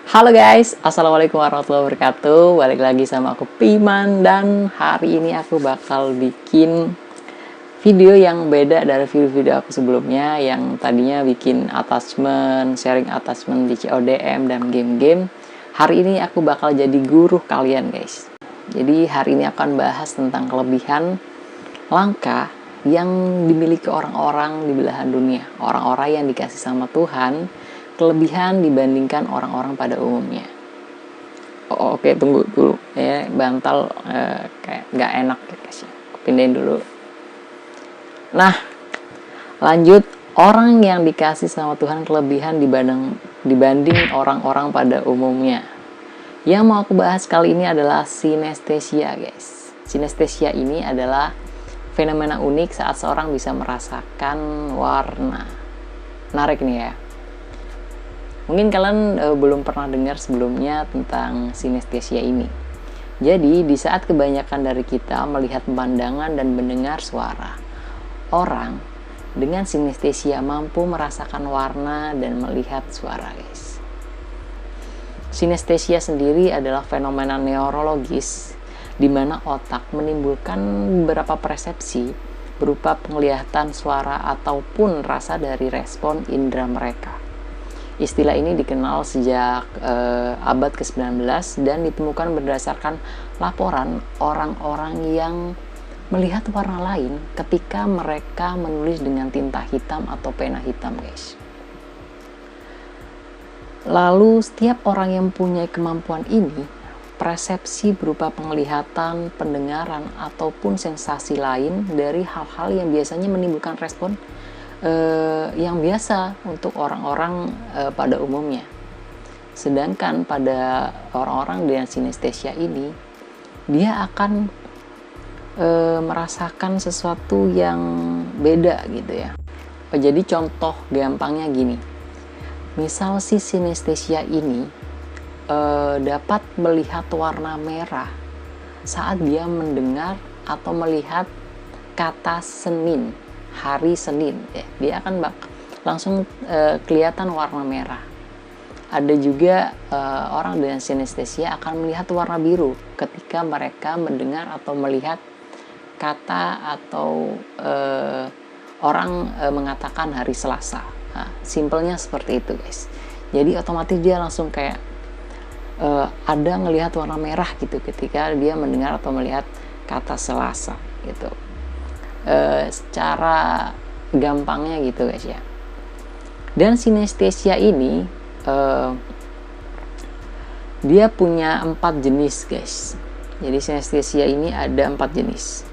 Halo guys, assalamualaikum warahmatullahi wabarakatuh. Balik lagi sama aku Piman, dan hari ini aku bakal bikin video yang beda dari video-video aku sebelumnya yang tadinya bikin attachment, sharing attachment di CODM dan game-game. Hari ini aku bakal jadi guru kalian guys. Jadi hari ini akan bahas tentang kelebihan langka yang dimiliki orang-orang di belahan dunia, orang-orang yang dikasih sama Tuhan, kelebihan dibandingkan orang-orang pada umumnya. Oke, tunggu dulu ya, bantal kayak nggak enak ya guys, pindahin dulu. Nah, lanjut. Orang yang dikasih sama Tuhan kelebihan dibanding orang-orang pada umumnya. Yang mau aku bahas kali ini adalah sinestesia guys. Sinestesia ini adalah fenomena unik saat seorang bisa merasakan warna. Menarik nih ya. Mungkin kalian belum pernah dengar sebelumnya tentang sinestesia ini. Jadi, di saat kebanyakan dari kita melihat pemandangan dan mendengar suara, orang dengan sinestesia mampu merasakan warna dan melihat suara, guys. Sinestesia sendiri adalah fenomena neurologis di mana otak menimbulkan beberapa persepsi berupa penglihatan, suara, ataupun rasa dari respon indera mereka. Istilah ini dikenal sejak abad ke-19 dan ditemukan berdasarkan laporan orang-orang yang melihat warna lain ketika mereka menulis dengan tinta hitam atau pena hitam, guys. Lalu setiap orang yang mempunyai kemampuan ini, persepsi berupa penglihatan, pendengaran, ataupun sensasi lain dari hal-hal yang biasanya menimbulkan respon yang biasa untuk orang-orang pada umumnya. Sedangkan pada orang-orang dengan sinestesia ini, dia akan merasakan sesuatu yang beda gitu ya. Jadi contoh gampangnya gini, misal si sinestesia ini dapat melihat warna merah saat dia mendengar atau melihat kata Senin, hari Senin ya, dia akan langsung kelihatan warna merah. Ada juga orang dengan sinestesia akan melihat warna biru ketika mereka mendengar atau melihat kata atau orang mengatakan hari Selasa. Nah, simpelnya seperti itu guys. Jadi otomatis dia langsung kayak ada ngelihat warna merah gitu ketika dia mendengar atau melihat kata Selasa gitu. Secara gampangnya gitu guys ya. Dan sinestesia ini dia punya 4 jenis guys. Jadi sinestesia ini ada 4 jenis.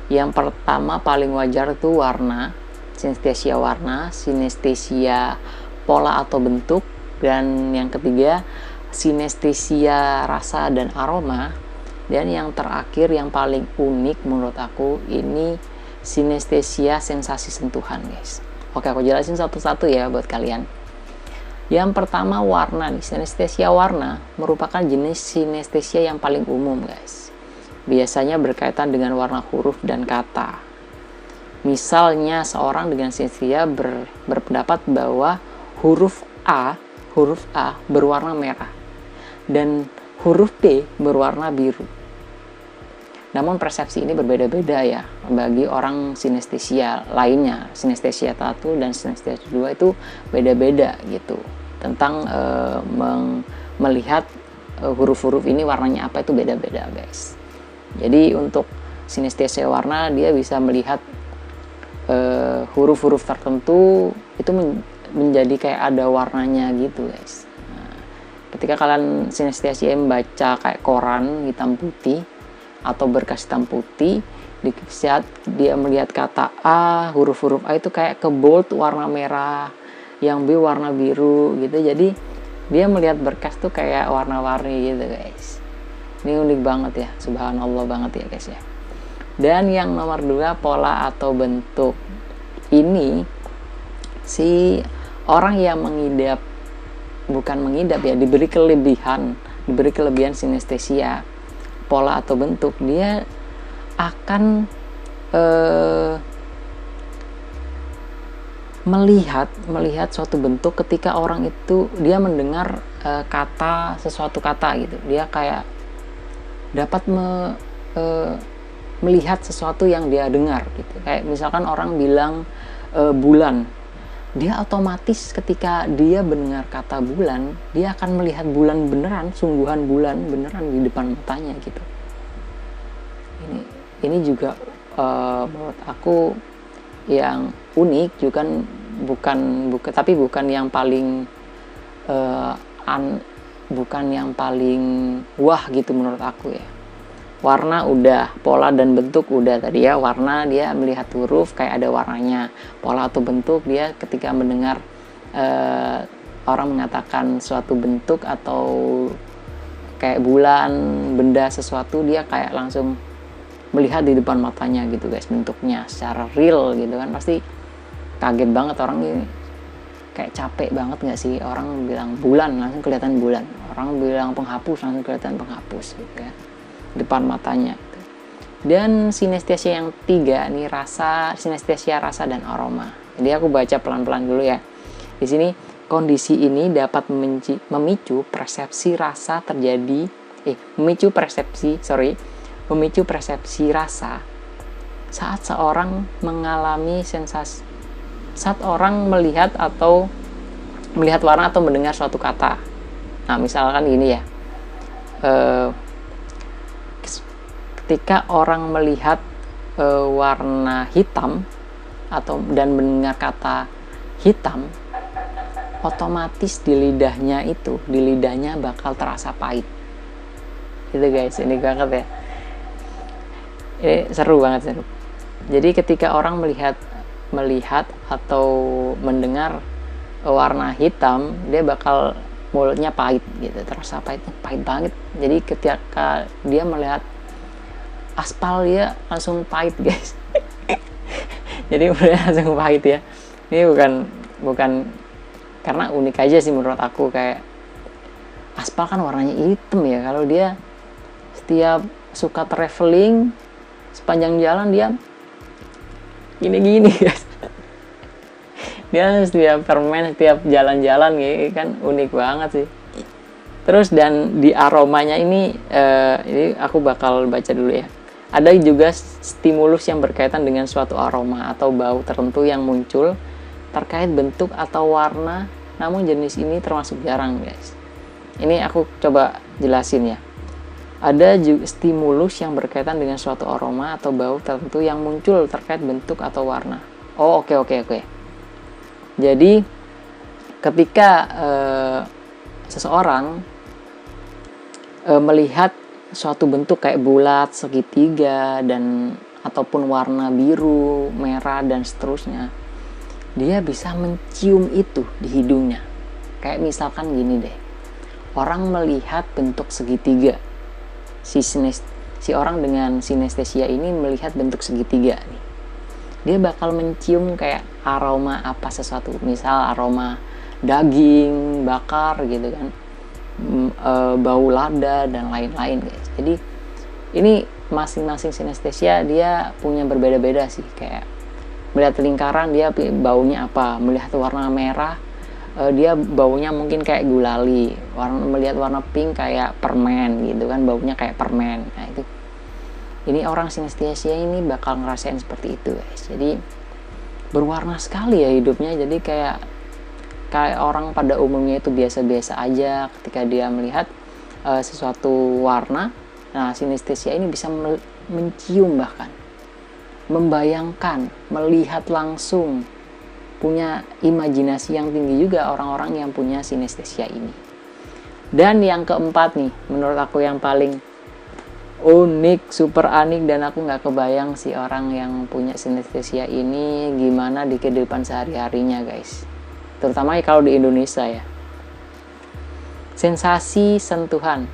Yang pertama paling wajar itu warna, sinestesia warna, sinestesia pola atau bentuk, dan yang ketiga sinestesia rasa dan aroma, dan yang terakhir yang paling unik menurut aku ini sinestesia sensasi sentuhan guys. Oke, aku jelasin satu-satu ya buat kalian. Yang pertama warna nih. Sinestesia warna merupakan jenis sinestesia yang paling umum guys. Biasanya berkaitan dengan warna huruf dan kata. Misalnya seorang dengan sinestesia berpendapat bahwa huruf A berwarna merah dan huruf B berwarna biru. Namun persepsi ini berbeda-beda ya bagi orang sinestesia lainnya. Sinestesia 1 dan sinestesia 2 itu beda-beda gitu. Tentang melihat huruf-huruf ini warnanya apa itu beda-beda guys. Jadi untuk sinestesia warna dia bisa melihat huruf-huruf tertentu itu menjadi kayak ada warnanya gitu guys. Nah, ketika kalian sinestesia membaca kayak koran hitam putih atau berkas hitam putih, di saat dia melihat kata A, huruf-huruf A itu kayak ke bold warna merah, yang B warna biru gitu. Jadi dia melihat berkas tuh kayak warna-warni gitu guys. Ini unik banget ya, subhanallah banget ya guys ya. Dan yang nomor 2 pola atau bentuk. Ini si orang yang diberi kelebihan sinestesia pola atau bentuk, dia akan melihat suatu bentuk ketika orang itu dia mendengar sesuatu kata gitu. Dia kayak dapat melihat sesuatu yang dia dengar gitu. Kayak misalkan orang bilang bulan, dia otomatis ketika dia mendengar kata bulan, dia akan melihat bulan beneran, sungguhan bulan beneran di depan matanya gitu. Ini juga menurut aku yang unik juga, tapi bukan yang paling bukan yang paling wah gitu menurut aku ya. Warna udah, pola dan bentuk udah tadi ya. Warna dia melihat huruf kayak ada warnanya. Pola atau bentuk dia ketika mendengar orang mengatakan suatu bentuk atau kayak bulan, benda sesuatu, dia kayak langsung melihat di depan matanya gitu guys, bentuknya secara real gitu kan. Pasti kaget banget orang ini, kayak capek banget gak sih orang bilang bulan langsung kelihatan bulan, orang bilang penghapus langsung kelihatan penghapus gitu ya depan matanya gitu. Dan sinestesia yang 3 nih, sinestesia rasa dan aroma. Jadi aku baca pelan-pelan dulu ya. Di sini kondisi ini dapat memicu persepsi rasa memicu persepsi rasa saat seorang mengalami sensasi, saat orang melihat warna atau mendengar suatu kata. Nah, misalkan gini ya, ketika orang melihat warna hitam dan mendengar kata hitam, otomatis di lidahnya bakal terasa pahit. Gitu guys, ini banget ya. Ini seru banget. Jadi ketika orang melihat atau mendengar warna hitam, dia bakal mulutnya pahit gitu, terasa pahit banget. Jadi ketika dia melihat aspal, dia langsung pahit guys. Jadi mulai langsung pahit ya. Ini bukan karena unik aja sih menurut aku, kayak aspal kan warnanya hitam ya. Kalau dia setiap suka traveling sepanjang jalan, dia gini guys. Dia setiap jalan-jalan gitu kan, unik banget sih. Terus dan di aromanya ini aku bakal baca dulu ya. Ada juga stimulus yang berkaitan dengan suatu aroma atau bau tertentu yang muncul terkait bentuk atau warna, namun jenis ini termasuk jarang guys. Ini aku coba jelasin ya. Ada juga stimulus yang berkaitan dengan suatu aroma atau bau tertentu yang muncul terkait bentuk atau warna. Oh, oke. Jadi ketika seseorang melihat suatu bentuk kayak bulat, segitiga, dan ataupun warna biru, merah, dan seterusnya, dia bisa mencium itu di hidungnya. Kayak misalkan gini deh, orang melihat bentuk segitiga, si orang dengan sinestesia ini melihat bentuk segitiga nih, dia bakal mencium kayak aroma apa sesuatu, misal aroma daging bakar gitu kan, bau lada dan lain-lain guys. Jadi ini masing-masing sinestesia dia punya berbeda-beda sih. Kayak melihat lingkaran dia baunya apa, melihat warna merah dia baunya mungkin kayak gulali, melihat warna pink kayak permen gitu kan, baunya kayak permen. Nah itu, ini orang sinestesia ini bakal ngerasain seperti itu guys. Jadi berwarna sekali ya hidupnya. Jadi kayak orang pada umumnya itu biasa-biasa aja ketika dia melihat sesuatu warna. Nah, sinestesia ini bisa mencium, bahkan membayangkan, melihat langsung, punya imajinasi yang tinggi juga orang-orang yang punya sinestesia ini. Dan yang keempat nih, menurut aku yang paling unik, super unik, dan aku nggak kebayang sih orang yang punya sinestesia ini gimana di kehidupan sehari-harinya guys. Terutama kalau di Indonesia ya. Sensasi sentuhan.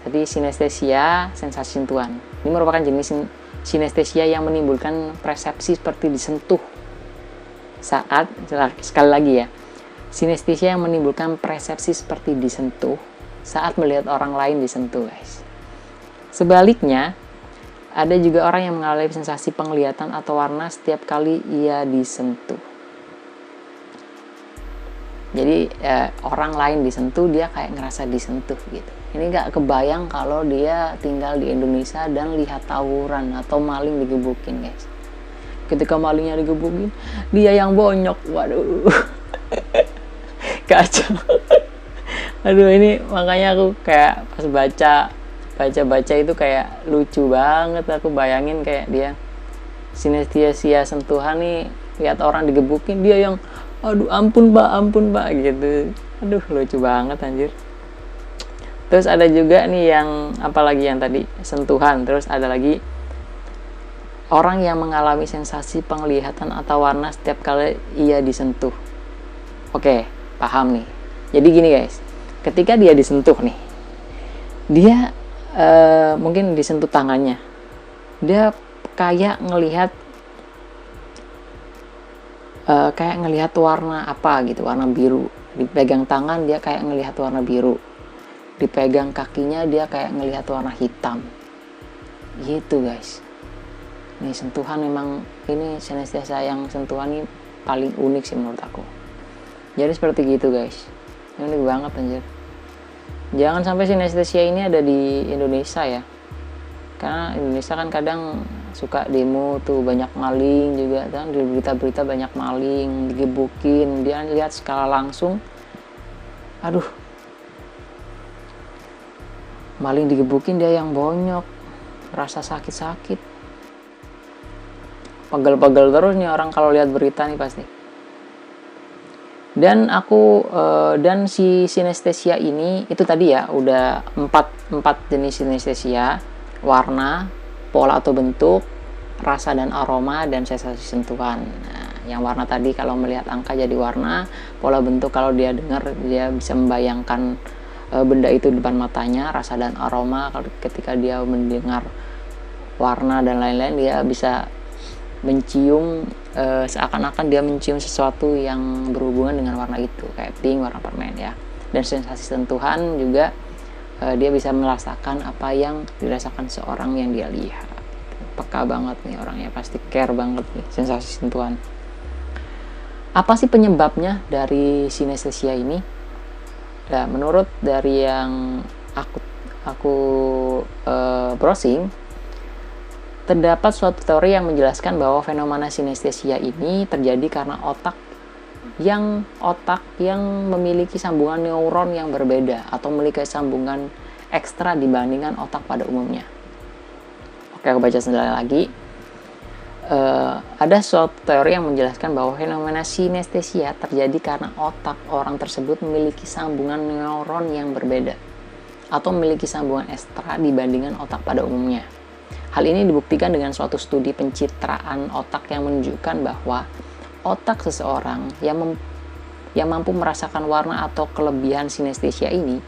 Tadi sinestesia, sensasi sentuhan. Ini merupakan jenis sinestesia yang menimbulkan persepsi seperti disentuh saat, sekali lagi ya, sinestesia yang menimbulkan persepsi seperti disentuh saat melihat orang lain disentuh guys. Sebaliknya, ada juga orang yang mengalami sensasi penglihatan atau warna setiap kali ia disentuh. Jadi orang lain disentuh, dia kayak ngerasa disentuh gitu. Ini nggak kebayang kalau dia tinggal di Indonesia dan lihat tawuran atau maling digebukin, guys. Ketika malingnya digebukin, dia yang bonyok. Waduh. Kacau. Aduh, ini makanya aku kayak pas baca itu kayak lucu banget. Aku bayangin kayak dia sinestesia sentuhan nih, lihat orang digebukin, dia yang aduh ampun pak gitu. Aduh, lucu banget anjir. Terus ada juga nih yang apalagi yang tadi sentuhan. Terus ada lagi orang yang mengalami sensasi penglihatan atau warna setiap kali ia disentuh. Oke, paham nih. Jadi gini guys, ketika dia disentuh nih, dia mungkin disentuh tangannya, dia kayak ngelihat warna apa gitu, warna biru. Dipegang tangan dia kayak ngelihat warna biru, dipegang kakinya dia kayak ngelihat warna hitam gitu guys. Nih sentuhan memang, ini sinestesia yang sentuhan ini paling unik sih menurut aku. Jadi seperti gitu guys, ini unik banget anjir. Jangan sampai sinestesia ini ada di Indonesia ya, karena Indonesia kan kadang suka demo tuh, banyak maling juga kan, di berita-berita banyak maling digebukin, dia lihat skala langsung, aduh, maling digebukin dia yang bonyok, rasa sakit-sakit, pegel-pegel terus nih orang kalau lihat berita nih pasti. Dan dan si sinestesia ini itu tadi ya udah empat jenis sinestesia: warna, pola atau bentuk, rasa dan aroma, dan sensasi sentuhan. Nah, yang warna tadi kalau melihat angka jadi warna, pola bentuk kalau dia dengar dia bisa membayangkan benda itu di depan matanya, rasa dan aroma kalau ketika dia mendengar warna dan lain-lain dia bisa mencium, seakan-akan dia mencium sesuatu yang berhubungan dengan warna itu, kayak pink, warna permen ya. Dan sensasi sentuhan juga dia bisa merasakan apa yang dirasakan seorang yang dia lihat. Peka banget nih orangnya, pasti care banget nih sensasi sentuhan. Apa sih penyebabnya dari sinestesia ini? Nah, menurut dari yang aku browsing, terdapat suatu teori yang menjelaskan bahwa fenomena sinestesia ini terjadi karena otak yang memiliki sambungan neuron yang berbeda atau memiliki sambungan ekstra dibandingkan otak pada umumnya. Oke, aku baca sekali lagi. Ada suatu teori yang menjelaskan bahwa fenomena sinestesia terjadi karena otak orang tersebut memiliki sambungan neuron yang berbeda atau memiliki sambungan ekstra dibandingkan otak pada umumnya. Hal ini dibuktikan dengan suatu studi pencitraan otak yang menunjukkan bahwa otak seseorang yang mampu merasakan warna atau kelebihan sinestesia ini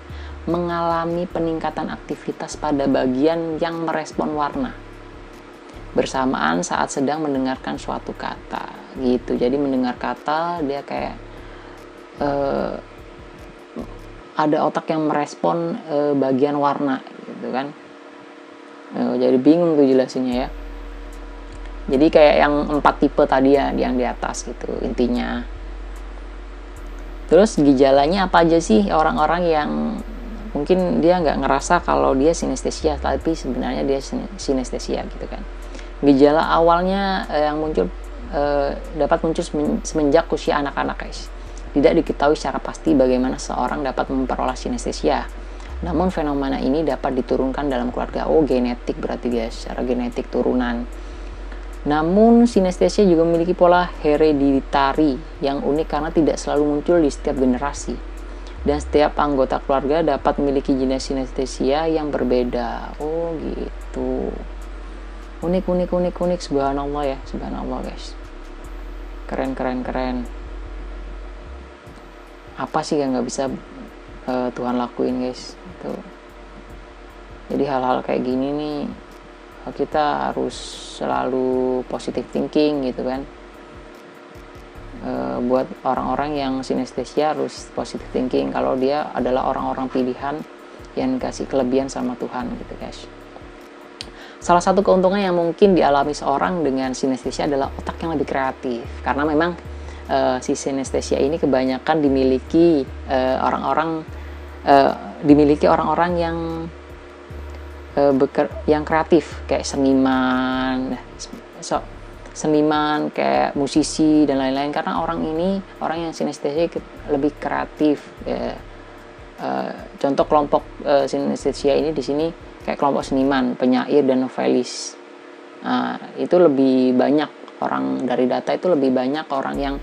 mengalami peningkatan aktivitas pada bagian yang merespon warna bersamaan saat sedang mendengarkan suatu kata gitu. Jadi mendengar kata dia kayak ada otak yang merespon bagian warna gitu kan. Jadi bingung tuh jelasinnya ya. Jadi kayak yang 4 tipe tadi ya, yang di atas gitu intinya. Terus gejalanya apa aja sih orang-orang yang mungkin dia nggak ngerasa kalau dia sinestesia tapi sebenarnya dia sinestesia gitu kan. Gejala awalnya yang muncul dapat muncul semenjak usia anak-anak guys. Tidak diketahui secara pasti bagaimana seorang dapat memperoleh sinestesia. Namun fenomena ini dapat diturunkan dalam keluarga. Oh, genetik berarti guys, secara genetik turunan. Namun sinestesia juga memiliki pola hereditari yang unik karena tidak selalu muncul di setiap generasi. Dan setiap anggota keluarga dapat memiliki jenis sinestesia yang berbeda. Oh gitu. Unik, subhanallah ya, subhanallah guys. Keren. Apa sih yang nggak bisa Tuhan lakuin guys? Itu. Jadi hal-hal kayak gini nih kita harus selalu positive thinking gitu kan. Buat orang-orang yang sinestesia harus positive thinking kalau dia adalah orang-orang pilihan yang dikasih kelebihan sama Tuhan gitu guys. Salah satu keuntungan yang mungkin dialami seorang dengan sinestesia adalah otak yang lebih kreatif, karena memang si sinestesia ini kebanyakan dimiliki orang-orang yang yang kreatif, kayak seniman kayak musisi dan lain-lain, karena orang yang sinestesia lebih kreatif ya. Contoh kelompok sinestesia ini di sini kayak kelompok seniman, penyair dan novelis. Itu lebih banyak orang dari data, itu lebih banyak orang yang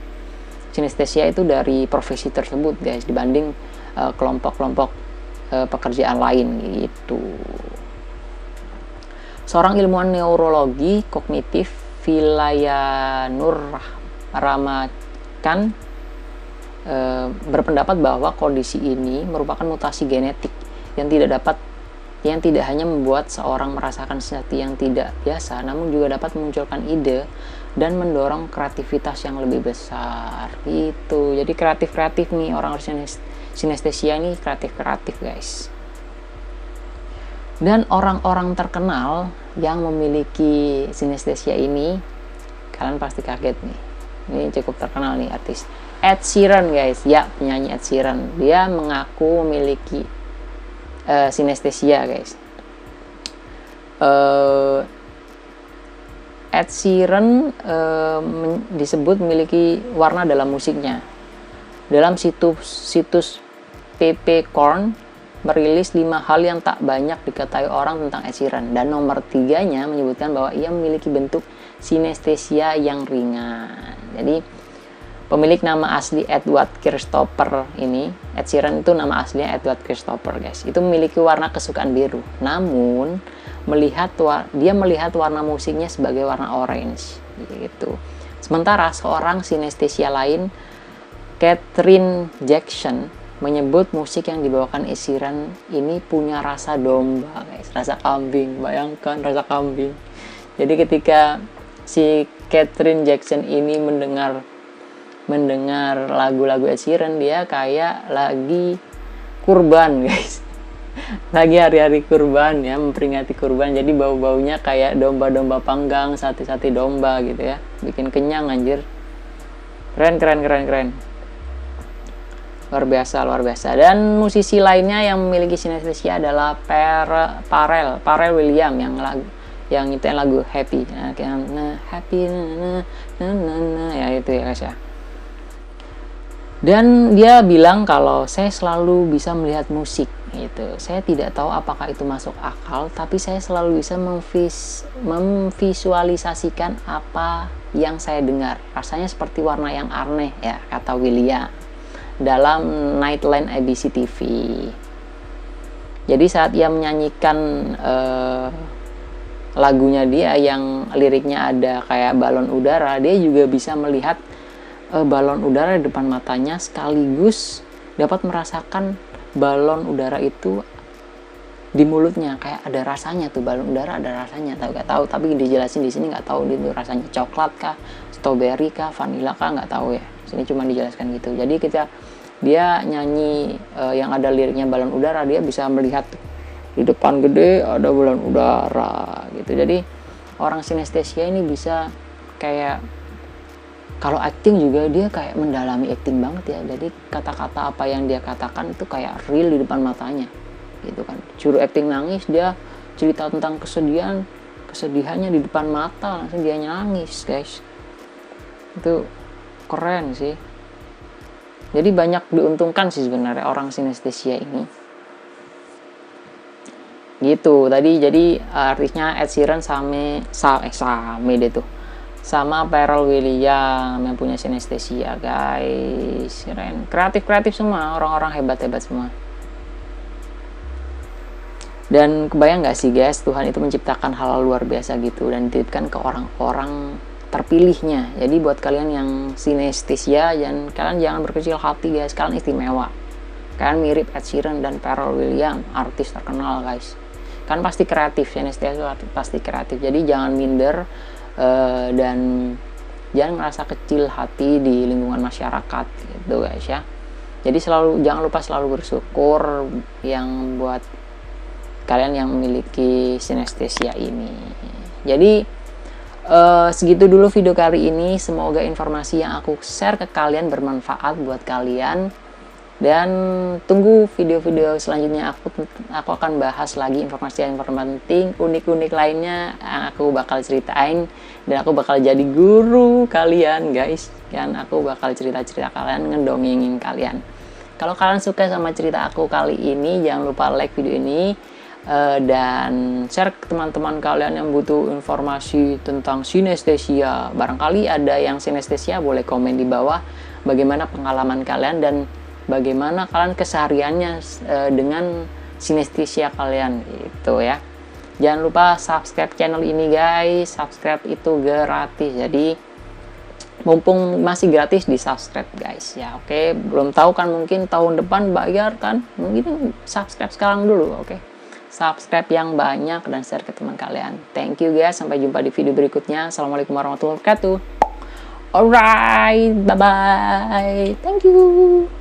sinestesia itu dari profesi tersebut guys, dibanding kelompok-kelompok pekerjaan lain gitu. Seorang ilmuwan neurologi kognitif, Vilayanur Ramakan, berpendapat bahwa kondisi ini merupakan mutasi genetik yang tidak hanya membuat seorang merasakan sesuatu yang tidak biasa, namun juga dapat memunculkan ide dan mendorong kreativitas yang lebih besar gitu. Jadi kreatif nih orang sinestesia ini, kreatif guys. Dan orang-orang terkenal yang memiliki sinestesia ini, kalian pasti kaget nih. Ini cukup terkenal nih artis. Ed Sheeran guys, ya, penyanyi Ed Sheeran. Dia mengaku memiliki sinestesia guys. Ed Sheeran disebut memiliki warna dalam musiknya. Dalam situs Peppercorn merilis 5 hal yang tak banyak diketahui orang tentang Ed Sheeran, dan nomor 3-nya menyebutkan bahwa ia memiliki bentuk sinestesia yang ringan. Jadi pemilik nama asli Edward Christopher ini, Ed Sheeran itu nama aslinya Edward Christopher guys, itu memiliki warna kesukaan biru, namun dia melihat warna musiknya sebagai warna orange gitu. Sementara seorang sinestesia lain, Catherine Jackson, menyebut musik yang dibawakan Ed Sheeran ini punya rasa domba guys, rasa kambing. Bayangkan rasa kambing. Jadi ketika si Catherine Jackson ini mendengar lagu-lagu Ed Sheeran, dia kayak lagi kurban guys. Lagi hari-hari kurban ya, memperingati kurban. Jadi bau-baunya kayak domba-domba panggang, sate-sate domba gitu ya. Bikin kenyang anjir. Keren. Luar biasa. Dan musisi lainnya yang memiliki sinestesia adalah Pharrell Williams yang nyetel lagu Happy. Happy ya itu ya guys ya. Dan dia bilang kalau saya selalu bisa melihat musik gitu. Saya tidak tahu apakah itu masuk akal, tapi saya selalu bisa memvisualisasikan apa yang saya dengar. Rasanya seperti warna yang aneh ya, kata William dalam Nightline ABC TV. Jadi saat ia menyanyikan lagunya dia yang liriknya ada kayak balon udara, dia juga bisa melihat balon udara di depan matanya, sekaligus dapat merasakan balon udara itu di mulutnya, kayak ada rasanya tuh, balon udara ada rasanya, gak tahu, tapi dijelasin di sini nggak tahu itu rasanya coklat kah, strawberry kah, vanilla kah, nggak tahu ya. Sini cuma dijelaskan gitu. Jadi ketika dia nyanyi yang ada liriknya balon udara, dia bisa melihat di depan gede ada balon udara gitu. Jadi orang sinestesia ini bisa kayak, kalau acting juga dia kayak mendalami acting banget ya. Jadi kata-kata apa yang dia katakan itu kayak real di depan matanya gitu kan. Suruh acting nangis, dia cerita tentang kesedihannya di depan mata, langsung dia nangis guys. Itu keren sih. Jadi banyak diuntungkan sih sebenarnya orang sinestesia ini gitu. Tadi jadi artisnya Ed Sheeran sama Pharrell Williams yang punya sinestesia guys. Keren, kreatif semua, orang-orang hebat semua. Dan kebayang gak sih guys, Tuhan itu menciptakan hal luar biasa gitu dan dititipkan ke orang-orang terpilihnya. Jadi buat kalian yang sinestesia, dan kalian jangan berkecil hati guys, kalian istimewa. Kalian mirip Ed Sheeran dan Pharrell Williams, artis terkenal guys. Kalian pasti kreatif, sinestesia pasti kreatif. Jadi jangan minder dan jangan merasa kecil hati di lingkungan masyarakat gitu guys ya. Jadi jangan lupa selalu bersyukur yang buat kalian yang memiliki sinestesia ini. Jadi Segitu dulu video kali ini. Semoga informasi yang aku share ke kalian bermanfaat buat kalian. Dan tunggu video-video selanjutnya. Aku akan bahas lagi informasi yang penting, unik-unik lainnya yang aku bakal ceritain. Dan aku bakal jadi guru kalian guys. Dan aku bakal cerita-cerita kalian, ngedongengin kalian. Kalau kalian suka sama cerita aku kali ini, jangan lupa like video ini. Dan share ke teman-teman kalian yang butuh informasi tentang sinestesia. Barangkali ada yang sinestesia, boleh komen di bawah bagaimana pengalaman kalian dan bagaimana kalian kesehariannya dengan sinestesia kalian gitu ya. Jangan lupa subscribe channel ini guys. Subscribe itu gratis, jadi mumpung masih gratis di subscribe guys ya. Oke, belum tahu kan, mungkin tahun depan bayar kan, mungkin subscribe sekarang dulu. Oke, subscribe yang banyak dan share ke teman kalian. Thank you guys, sampai jumpa di video berikutnya. Assalamualaikum warahmatullahi wabarakatuh. Alright, bye bye, thank you.